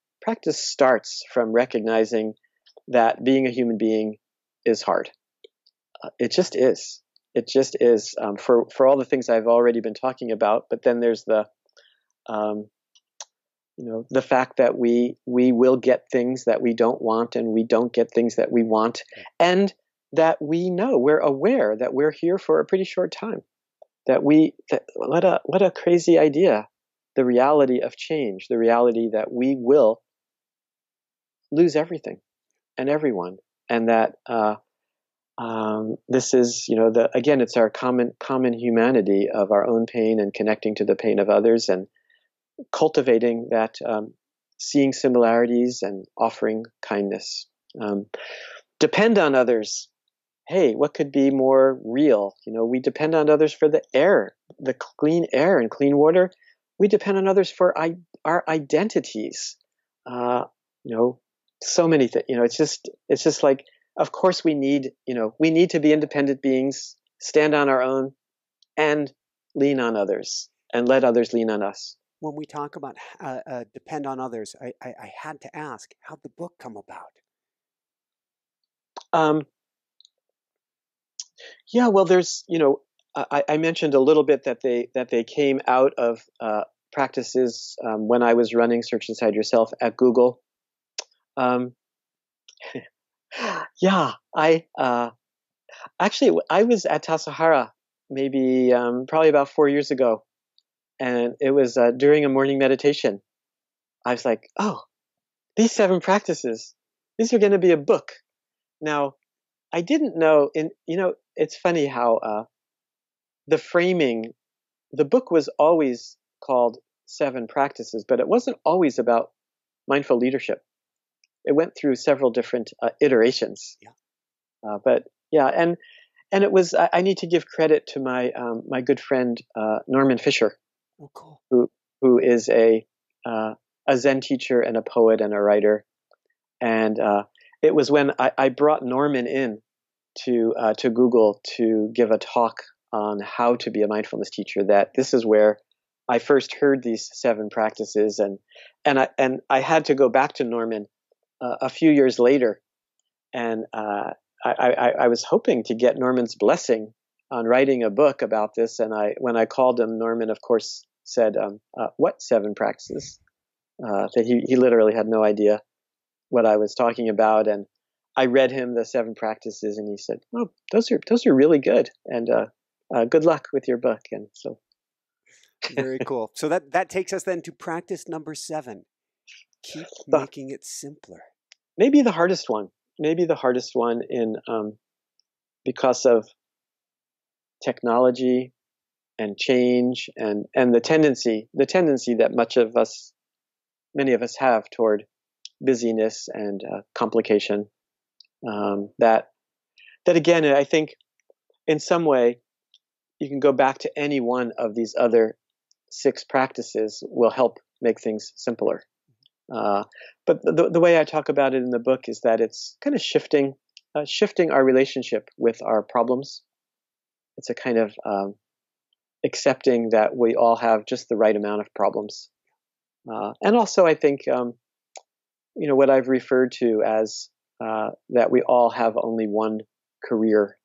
starts from recognizing that being a human being is hard. It just is. It just is, for all the things I've already been talking about. But then there's the fact that we will get things that we don't want, and we don't get things that we want, and that we're aware that we're here for a pretty short time. What a crazy idea! The reality of change, the reality that we will lose everything and everyone, and that. This is, again, it's our common humanity of our own pain and connecting to the pain of others, and cultivating that, seeing similarities and offering kindness. Depend on others. Hey, what could be more real? We depend on others for the air, the clean air and clean water. We depend on others for our identities. So many things. It's just like. Of course, we need to be independent beings, stand on our own, and lean on others, and let others lean on us. When we talk about depend on others, I had to ask, how'd the book come about? Yeah, well, there's, I mentioned a little bit that they came out of practices when I was running Search Inside Yourself at Google. Yeah, I was at Tassajara maybe probably about 4 years ago, and it was during a morning meditation. I was like, oh, these 7 practices, these are going to be a book. Now, I didn't know. It's funny how the framing, the book was always called 7 Practices, but it wasn't always about mindful leadership. It went through several different iterations. Yeah. But yeah, and it was. I need to give credit to my good friend Norman Fisher, Oh, cool. who is a Zen teacher and a poet and a writer. And it was when I brought Norman in to Google to give a talk on how to be a mindfulness teacher that this is where I first heard these 7 practices, and I had to go back to Norman a few years later, and I was hoping to get Norman's blessing on writing a book about this. And when I called him, Norman, of course, said, "What 7 practices?" That he literally had no idea what I was talking about. And I read him the 7 practices, and he said, "Oh, those are really good, and good luck with your book." And so, very cool. So that takes us then to practice number 7. Keep making it simpler. Maybe the hardest one. Maybe the hardest one in because of technology and change and the tendency that many of us have toward busyness and complication. That again, I think in some way you can go back to any one of these other 6 practices will help make things simpler. But the way I talk about it in the book is that it's kind of shifting shifting our relationship with our problems. It's a kind of accepting that we all have just the right amount of problems. And also, I think, what I've referred to as that we all have only one career.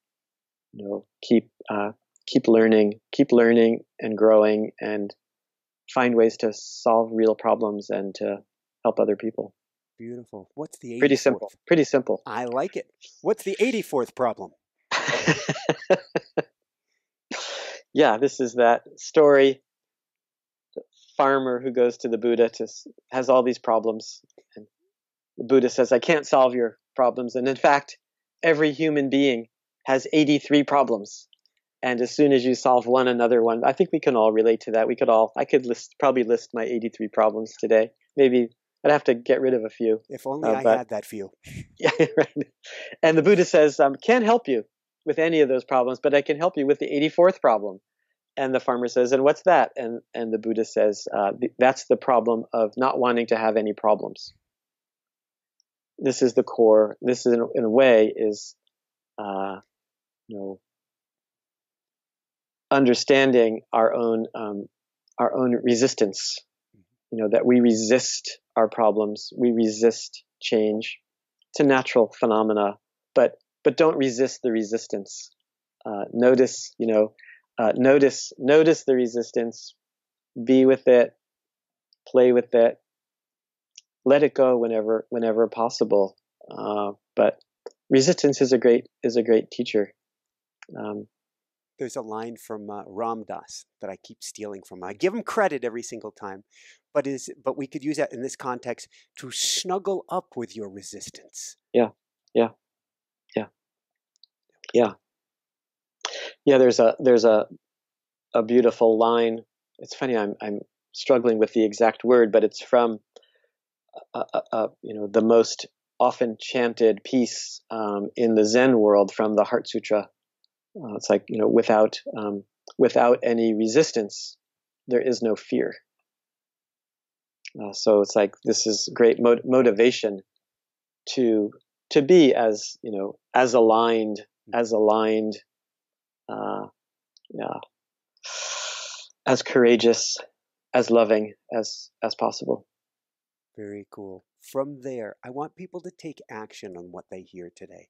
Keep learning and growing, and find ways to solve real problems and to help other people. Beautiful. What's the 84th? Pretty simple. Pretty simple. I like it. What's the 84th problem? Yeah, this is that story. The farmer who goes to the Buddha has all these problems. And the Buddha says, I can't solve your problems. And in fact, every human being has 83 problems. And as soon as you solve one, another one. I think we can all relate to that. I could probably list my 83 problems today. Maybe I'd have to get rid of a few. If only I had that few. Yeah, right. And the Buddha says, can't help you with any of those problems, but I can help you with the 84th problem. And the farmer says, and what's that? And the Buddha says, that's the problem of not wanting to have any problems. This is the core. This is, in a way, is, understanding our own resistance. That we resist our problems. We resist change. It's a natural phenomena, but don't resist the resistance. Notice the resistance. Be with it. Play with it. Let it go whenever possible. But resistance is a great teacher. There's a line from Ram Dass that I keep stealing from. I give him credit every single time, but we could use that in this context to snuggle up with your resistance. Yeah. There's a beautiful line. It's funny. I'm struggling with the exact word, but it's from the most often chanted piece in the Zen world from the Heart Sutra. It's like, without any resistance, there is no fear. So it's like, this is great motivation to be as aligned, as courageous, as loving as possible. Very cool. From there, I want people to take action on what they hear today.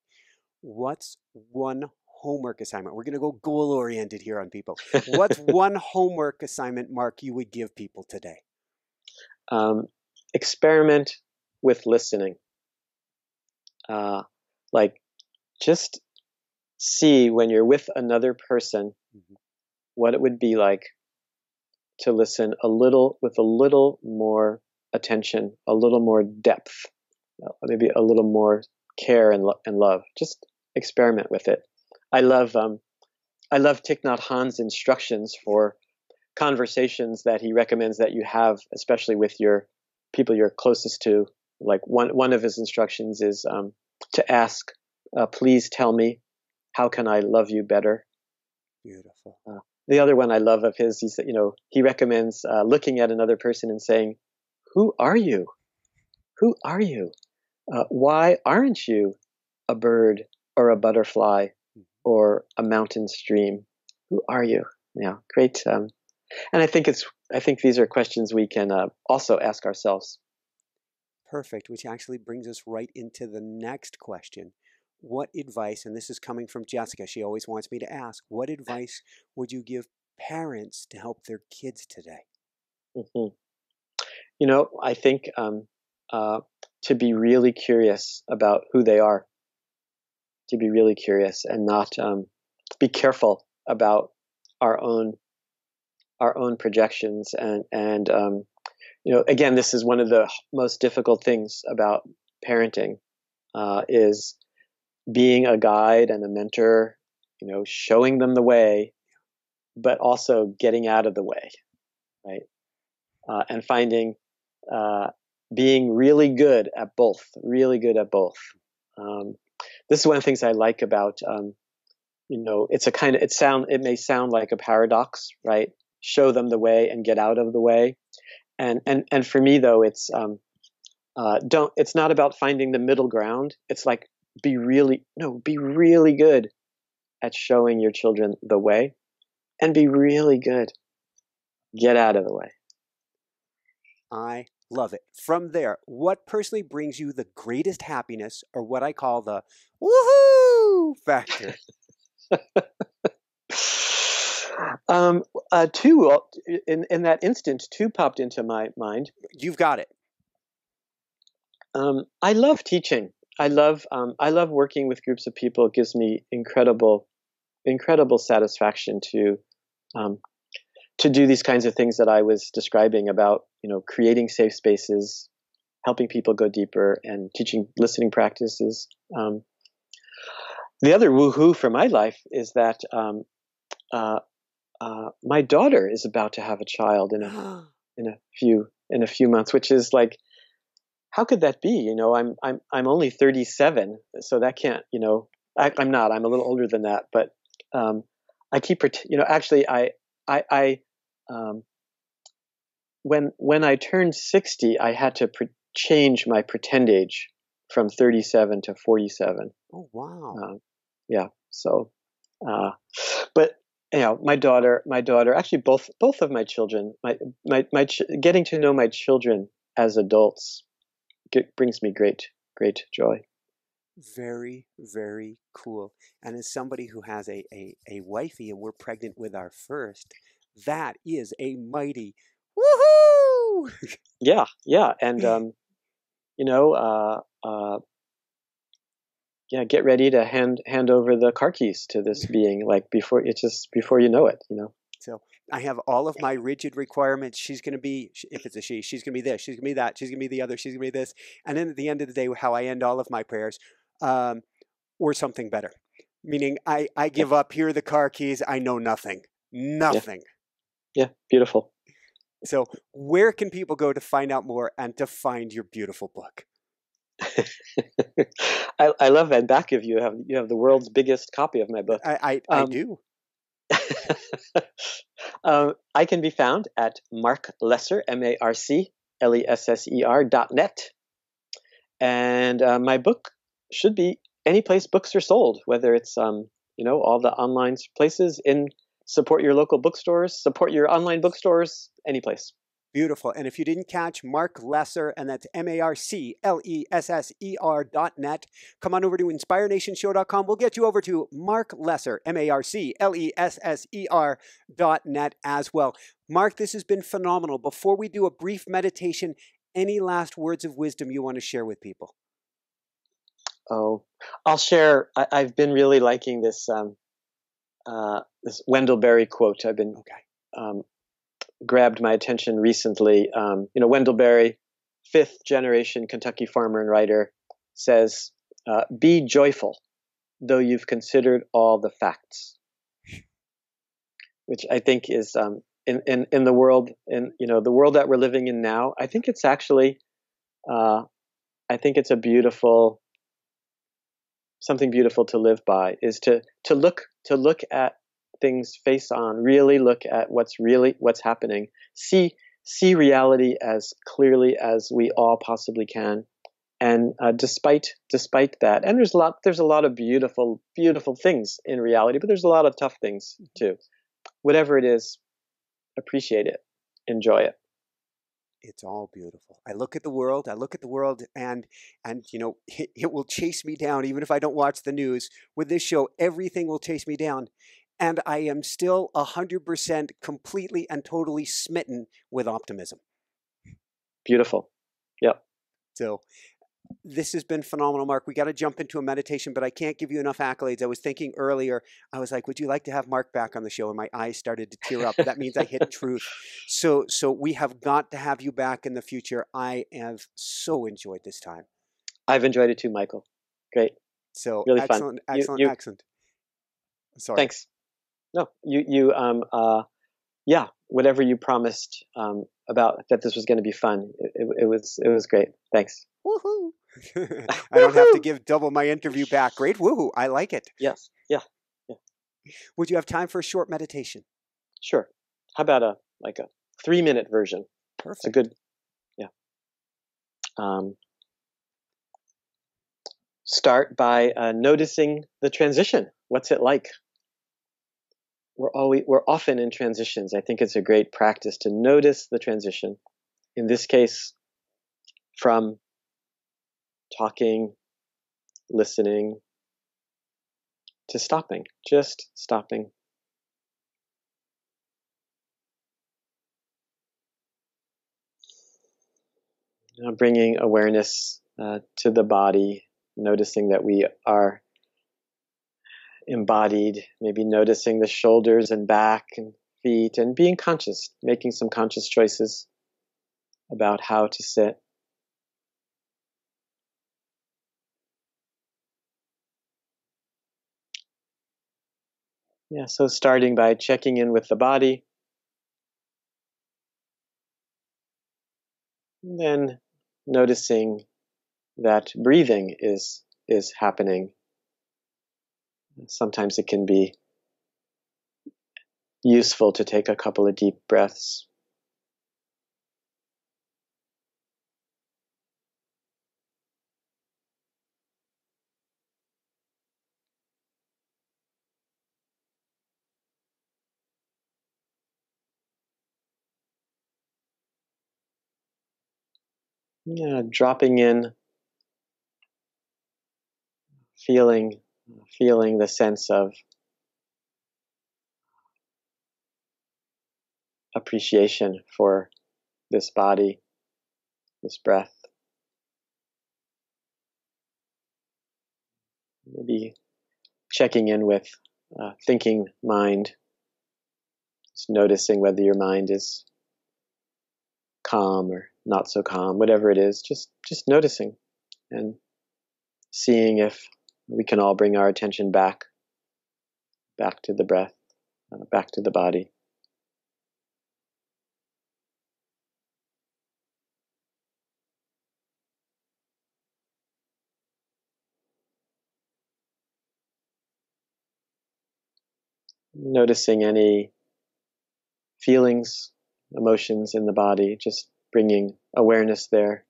What's one homework assignment? We're going to go goal-oriented here on people. What's one homework assignment, Marc, you would give people today? Experiment with listening. Just see when you're with another person, what it would be like to listen with a little more attention, a little more depth, maybe a little more care and love. Just experiment with it. I love Thich Nhat Hanh's instructions for conversations that he recommends that you have, especially with your people you're closest to. Like one of his instructions is to ask, please tell me, how can I love you better? Beautiful. The other one I love of his, he recommends looking at another person and saying, who are you? Who are you? Why aren't you a bird or a butterfly or a mountain stream? Who are you? Yeah, great. And I think these are questions we can also ask ourselves. Perfect, which actually brings us right into the next question. What advice, and this is coming from Jessica, she always wants me to ask, what advice would you give parents to help their kids today? Mm-hmm. I think to be really curious about who they are, to be really curious and not be careful about our own projections and again, this is one of the most difficult things about parenting is being a guide and a mentor, showing them the way, but also getting out of the way, right? And finding being really good at both. This is one of the things I like about it may sound like a paradox, right? Show them the way and get out of the way. And for me though, it's not about finding the middle ground. It's like be really good at showing your children the way, and be really good. Get out of the way. I love it. From there, what personally brings you the greatest happiness, or what I call the woohoo factor? Two in that instant, two popped into my mind. You've got it. I love teaching. I love working with groups of people. It gives me incredible satisfaction to do these kinds of things that I was describing about, creating safe spaces, helping people go deeper, and teaching listening practices. The other woohoo for my life is that my daughter is about to have a child in a few months, which is like, how could that be? I'm only 37, so that can't. I'm not. I'm a little older than that, but I keep. Actually, when I turned 60, I had to change my pretend age from 37 to 47. Oh wow! Yeah. So, but my daughter, actually both of my children, getting to know my children as adults brings me great joy. Very, very cool. And as somebody who has a wifey, and we're pregnant with our first, that is a mighty woohoo! Yeah, and get ready to hand over the car keys to this being, like, before you know it. So I have all of my rigid requirements. She's going to be, if it's a she, she's going to be this, she's going to be that, she's going to be the other, she's going to be this. And then at the end of the day, how I end all of my prayers, or something better. Meaning I give up, here are the car keys, I know nothing. Nothing. Yeah, beautiful. So where can people go to find out more and to find your beautiful book? I love that back of you have the world's biggest copy of my book. I do. I can be found at Marc Lesser, MarcLesser.net, and my book should be any place books are sold, whether it's all the online places, support your local bookstores, support your online bookstores, any place. Beautiful. And if you didn't catch Marc Lesser, and that's MarcLesser.net, come on over to InspireNationShow.com. We'll get you over to Marc Lesser, MarcLesser.net as well. Marc, this has been phenomenal. Before we do a brief meditation, any last words of wisdom you want to share with people? Oh, I'll share. I've been really liking this this Wendell Berry quote. I've been grabbed my attention recently. Wendell Berry, 5th generation Kentucky farmer and writer, says, "Be joyful, though you've considered all the facts," which I think is in the world, the world that we're living in now. I think it's actually, a beautiful. Something beautiful to live by is to look at things face on, really look at what's happening, see reality as clearly as we all possibly can, and despite that, and there's a lot of beautiful things in reality, but there's a lot of tough things too. Whatever it is, appreciate it, enjoy it. It's all beautiful. I look at the world, and it will chase me down even if I don't watch the news. With this show, everything will chase me down, and I am still 100% completely and totally smitten with optimism. Beautiful. Yep. So this has been phenomenal, Marc. We got to jump into a meditation, but I can't give you enough accolades. I was thinking earlier, I was like, would you like to have Marc back on the show? And my eyes started to tear up. That means I hit truth. So we have got to have you back in the future. I have so enjoyed this time. I've enjoyed it too, Michael. Great. So really excellent, fun. Excellent. Sorry. Thanks. No, yeah, whatever you promised about that this was going to be fun. It was great. Thanks. Woohoo! I don't have to give double my interview back. Great woohoo! I like it. Yes. Yeah. Would you have time for a short meditation? Sure. How about a 3-minute version? Perfect. It's a good. Yeah. start by noticing the transition. What's it like? We're often in transitions. I think it's a great practice to notice the transition. In this case, from talking, listening, to stopping, just stopping. Now bringing awareness to the body, noticing that we are embodied, maybe noticing the shoulders and back and feet, and being conscious, making some conscious choices about how to sit. Yeah, so starting by checking in with the body, and then noticing that breathing is happening. Sometimes it can be useful to take a couple of deep breaths. Yeah, dropping in, feeling the sense of appreciation for this body, this breath. Maybe checking in with thinking mind, just noticing whether your mind is calm or not so calm, whatever it is, just noticing and seeing if we can all bring our attention back to the breath, back to the body. Noticing any feelings, emotions in the body, just bringing awareness there.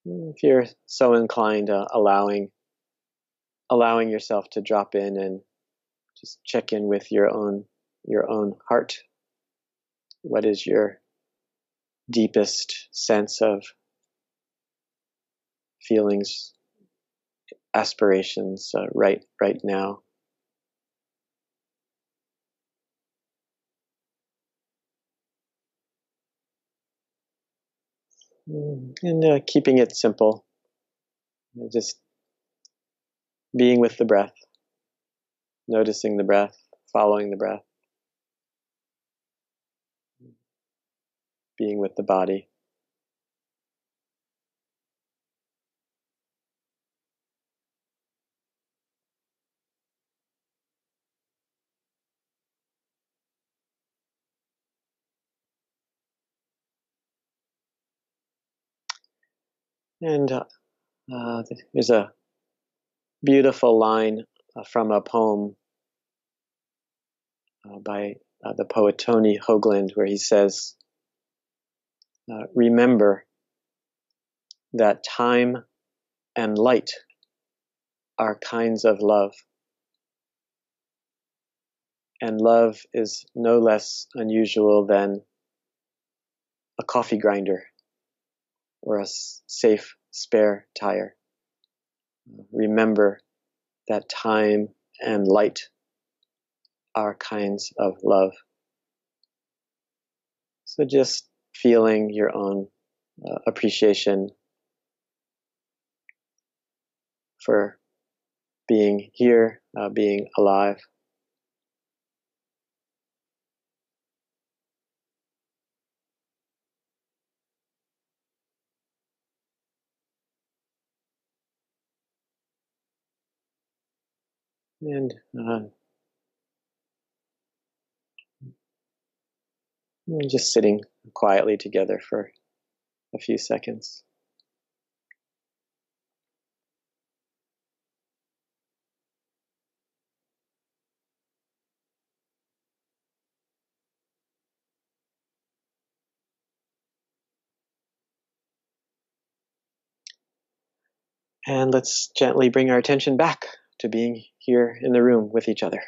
If you're so inclined, allowing yourself to drop in and just check in with your own heart. What is your deepest sense of feelings, aspirations right now? And keeping it simple, just being with the breath, noticing the breath, following the breath, being with the body. And there's a beautiful line from a poem by the poet Tony Hoagland, where he says, remember that time and light are kinds of love, and love is no less unusual than a coffee grinder or a safe spare tire. Remember that time and light are kinds of love. So just feeling your own appreciation for being here, being alive. And just sitting quietly together for a few seconds. And let's gently bring our attention back to being here in the room with each other.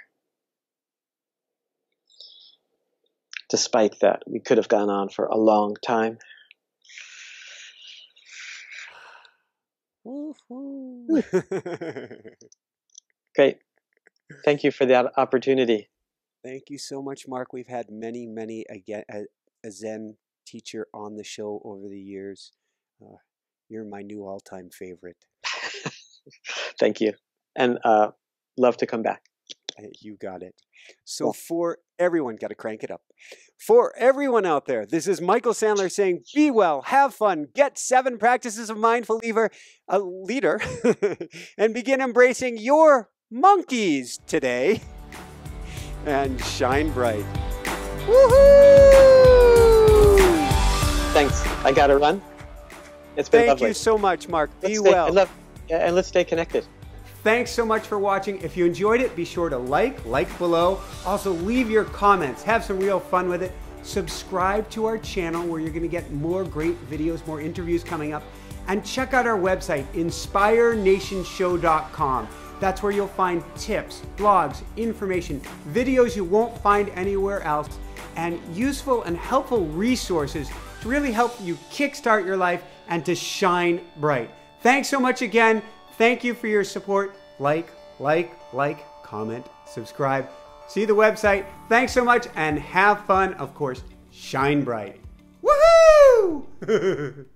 Despite that, we could have gone on for a long time. Great. Thank you for that opportunity. Thank you so much, Marc. We've had many a Zen teacher on the show over the years. You're my new all-time favorite. Thank you. And love to come back. You got it. So for everyone, got to crank it up. For everyone out there, this is Michael Sandler saying, be well, have fun, get 7 practices of mindful leader, and begin embracing your monkeys today. And shine bright. Woohoo! Thanks. I got to run. It's been lovely. Thank you so much, Marc. Be well. And let's stay connected. Thanks so much for watching. If you enjoyed it, be sure to like below. Also, leave your comments. Have some real fun with it. Subscribe to our channel where you're going to get more great videos, more interviews coming up. And check out our website, inspirenationshow.com. That's where you'll find tips, blogs, information, videos you won't find anywhere else, and useful and helpful resources to really help you kickstart your life and to shine bright. Thanks so much again. Thank you for your support. Like, comment, subscribe. See the website. Thanks so much and have fun. Of course, shine bright. Woohoo!